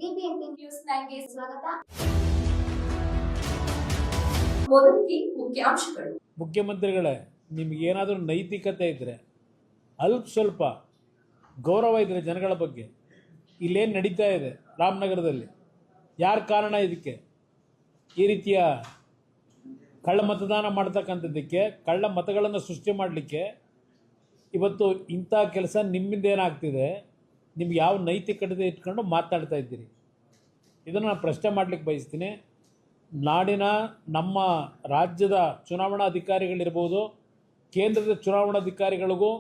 BBMP news 9ಗೆ ಸ್ವಾಗತ. ಮೊದಲಿಗೆ ಮುಖ್ಯಾಂಶಗಳು. ಮುಖ್ಯಮಂತ್ರಿಗಳೇ, ನಿಮಗೇನಾದರೂ ನೈತಿಕತೆ ಇದ್ದರೆ, ಸ್ವಲ್ಪ ಗೌರವ ಇದ್ದರೆ ಜನಗಳ ಬಗ್ಗೆ, ಇಲ್ಲೇನು ನಡೀತಾ ಇದೆ ರಾಮನಗರದಲ್ಲಿ, ಯಾರ ಕಾರಣ ಇದಕ್ಕೆ? ಈ ರೀತಿಯ ಕಳ್ಳ ಮತದಾನ ಮಾಡ್ತಕ್ಕಂಥದ್ದಕ್ಕೆ, ಕಳ್ಳ ಮತಗಳನ್ನು ಸೃಷ್ಟಿ ಮಾಡಲಿಕ್ಕೆ ಇವತ್ತು ಇಂಥ ಕೆಲಸ ನಿಮ್ಮಿಂದ ಏನಾಗ್ತಿದೆ? ನಿಮ್ಗೆ ಯಾವ ನೈತಿಕತೆ ಇಟ್ಕೊಂಡು ಮಾತಾಡ್ತಾ ಇದ್ದೀರಿ? ಇದನ್ನು ನಾನು ಪ್ರಶ್ನೆ ಮಾಡಲಿಕ್ಕೆ ಬಯಸ್ತೀನಿ. ನಾಡಿನ ನಮ್ಮ ರಾಜ್ಯದ ಚುನಾವಣಾ ಅಧಿಕಾರಿಗಳಿರ್ಬೋದು, ಕೇಂದ್ರದ ಚುನಾವಣಾಧಿಕಾರಿಗಳಿಗೂ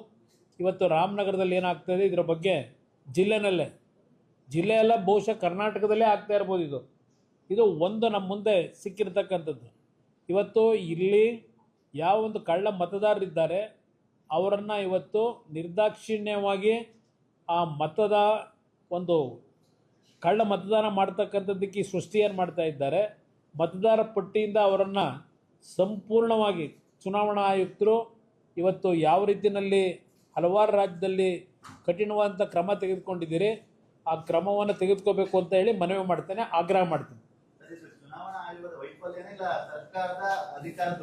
ಇವತ್ತು ರಾಮನಗರದಲ್ಲಿ ಏನಾಗ್ತಾಯಿದೆ ಇದರ ಬಗ್ಗೆ ಜಿಲ್ಲೆಯಲ್ಲ ಬಹುಶಃ ಕರ್ನಾಟಕದಲ್ಲೇ ಆಗ್ತಾ ಇರ್ಬೋದು. ಇದು ಒಂದು ನಮ್ಮ ಮುಂದೆ ಸಿಕ್ಕಿರ್ತಕ್ಕಂಥದ್ದು. ಇವತ್ತು ಇಲ್ಲಿ ಯಾವ ಒಂದು ಕಳ್ಳ ಮತದಾರರಿದ್ದಾರೆ ಅವರನ್ನು ಇವತ್ತು ನಿರ್ದಾಕ್ಷಿಣ್ಯವಾಗಿ ಆ ಮತದ ಒಂದು ಕಳ್ಳ ಮತದಾನ ಮಾಡ್ತಕ್ಕಂಥದ್ದಕ್ಕೆ ಸೃಷ್ಟಿಯನ್ನು ಮಾಡ್ತಾ ಇದ್ದಾರೆ. ಮತದಾರ ಪಟ್ಟಿಯಿಂದ ಅವರನ್ನು ಸಂಪೂರ್ಣವಾಗಿ ಚುನಾವಣಾ ಆಯುಕ್ತರು ಇವತ್ತು ಯಾವ ರೀತಿಯಲ್ಲಿ ಹಲವಾರು ರಾಜ್ಯದಲ್ಲಿ ಕಠಿಣವಾದಂಥ ಕ್ರಮ ತೆಗೆದುಕೊಂಡಿದ್ದೀರಿ, ಆ ಕ್ರಮವನ್ನು ತೆಗೆದುಕೋಬೇಕು ಅಂತ ಹೇಳಿ ಮನವಿ ಮಾಡ್ತೇನೆ, ಆಗ್ರಹ ಮಾಡ್ತೇನೆ.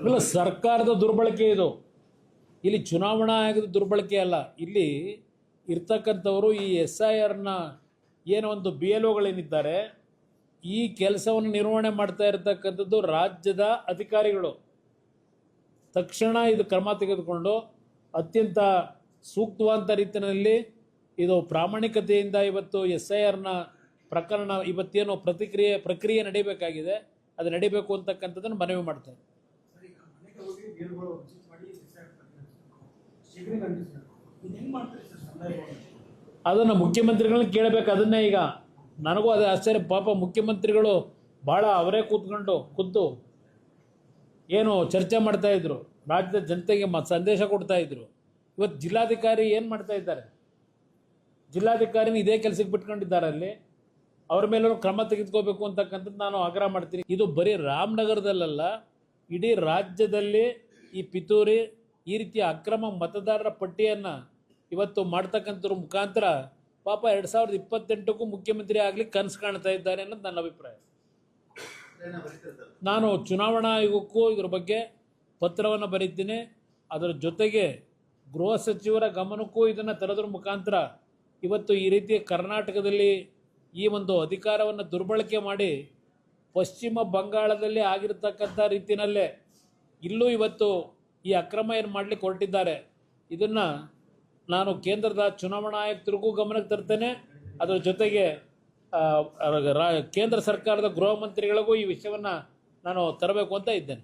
ಇಲ್ಲ, ಸರ್ಕಾರದ ದುರ್ಬಳಕೆ ಇದು. ಇಲ್ಲಿ ಚುನಾವಣಾ ಆಯೋಗದ ದುರ್ಬಳಕೆ ಅಲ್ಲ. ಇಲ್ಲಿ ಇರ್ತಕ್ಕಂಥವರು ಈ SIRನ ಏನೋ ಒಂದು BLOಗಳೇನಿದ್ದಾರೆ, ಈ ಕೆಲಸವನ್ನು ನಿರ್ವಹಣೆ ಮಾಡ್ತಾ ಇರತಕ್ಕಂಥದ್ದು ರಾಜ್ಯದ ಅಧಿಕಾರಿಗಳು. ತಕ್ಷಣ ಇದು ಕ್ರಮ ತೆಗೆದುಕೊಂಡು ಅತ್ಯಂತ ಸೂಕ್ತವಾದ ರೀತಿಯಲ್ಲಿ ಇದು ಪ್ರಾಮಾಣಿಕತೆಯಿಂದ ಇವತ್ತು SIRನ ಪ್ರಕರಣ ಇವತ್ತೇನು ಪ್ರಕ್ರಿಯೆ ನಡೀಬೇಕಾಗಿದೆ, ಅದು ನಡೀಬೇಕು ಅಂತಕ್ಕಂಥದ್ದನ್ನು ಮನವಿ ಮಾಡ್ತಾರೆ. ಅದನ್ನು ಮುಖ್ಯಮಂತ್ರಿಗಳನ್ನ ಕೇಳಬೇಕು. ಅದನ್ನೇ ಈಗ ನನಗೂ ಅದೇ ಆಶ್ಚರ್ಯ. ಪಾಪ ಮುಖ್ಯಮಂತ್ರಿಗಳು ಭಾಳ ಅವರೇ ಖುದ್ದು ಏನು ಚರ್ಚೆ ಮಾಡ್ತಾಯಿದ್ರು, ರಾಜ್ಯದ ಜನತೆಗೆ ಸಂದೇಶ ಕೊಡ್ತಾಯಿದ್ರು. ಇವತ್ತು ಜಿಲ್ಲಾಧಿಕಾರಿ ಏನು ಮಾಡ್ತಾ ಇದ್ದಾರೆ? ಜಿಲ್ಲಾಧಿಕಾರಿನ ಇದೇ ಕೆಲಸಕ್ಕೆ ಬಿಟ್ಕೊಂಡಿದ್ದಾರೆ. ಅಲ್ಲಿ ಅವ್ರ ಮೇಲೂ ಕ್ರಮ ತೆಗೆದುಕೋಬೇಕು ಅಂತಕ್ಕಂಥದ್ದು ನಾನು ಆಗ್ರಹ ಮಾಡ್ತೀನಿ. ಇದು ಬರೀ ರಾಮನಗರದಲ್ಲ, ಇಡೀ ರಾಜ್ಯದಲ್ಲಿ ಈ ಪಿತೂರಿ, ಈ ರೀತಿಯ ಅಕ್ರಮ ಮತದಾರರ ಪಟ್ಟಿಯನ್ನು ಇವತ್ತು ಮಾಡ್ತಕ್ಕಂಥವ್ರ ಮುಖಾಂತರ ಪಾಪ 2028ಕ್ಕೂ ಮುಖ್ಯಮಂತ್ರಿ ಆಗಲಿ ಕನಸು ಕಾಣ್ತಾ ಇದ್ದಾರೆ ಅನ್ನೋದು ನನ್ನ ಅಭಿಪ್ರಾಯ. ನಾನು ಚುನಾವಣಾ ಆಯೋಗಕ್ಕೂ ಇದ್ರ ಬಗ್ಗೆ ಪತ್ರವನ್ನು ಬರೀತೀನಿ. ಅದರ ಜೊತೆಗೆ ಗೃಹ ಸಚಿವರ ಗಮನಕ್ಕೂ ಇದನ್ನು ತರೋದ್ರ ಮುಖಾಂತರ ಇವತ್ತು ಈ ರೀತಿ ಕರ್ನಾಟಕದಲ್ಲಿ ಈ ಒಂದು ಅಧಿಕಾರವನ್ನು ದುರ್ಬಳಕೆ ಮಾಡಿ ಪಶ್ಚಿಮ ಬಂಗಾಳದಲ್ಲಿ ಆಗಿರತಕ್ಕಂಥ ರೀತಿಯಲ್ಲೇ ಇಲ್ಲೂ ಇವತ್ತು ಈ ಅಕ್ರಮ ಏನು ಮಾಡಲಿಕ್ಕೆ ಹೊರಟಿದ್ದಾರೆ. ಇದನ್ನು ನಾನು ಕೇಂದ್ರದ ಚುನಾವಣಾ ಆಯುಕ್ತರಿಗೂ ಗಮನಕ್ಕೆ ತರ್ತೇನೆ. ಅದರ ಜೊತೆಗೆ ಕೇಂದ್ರ ಸರ್ಕಾರದ ಗೃಹ ಮಂತ್ರಿಗಳಿಗೂ ಈ ವಿಷಯವನ್ನು ನಾನು ತರಬೇಕು ಅಂತ ಇದ್ದೇನೆ.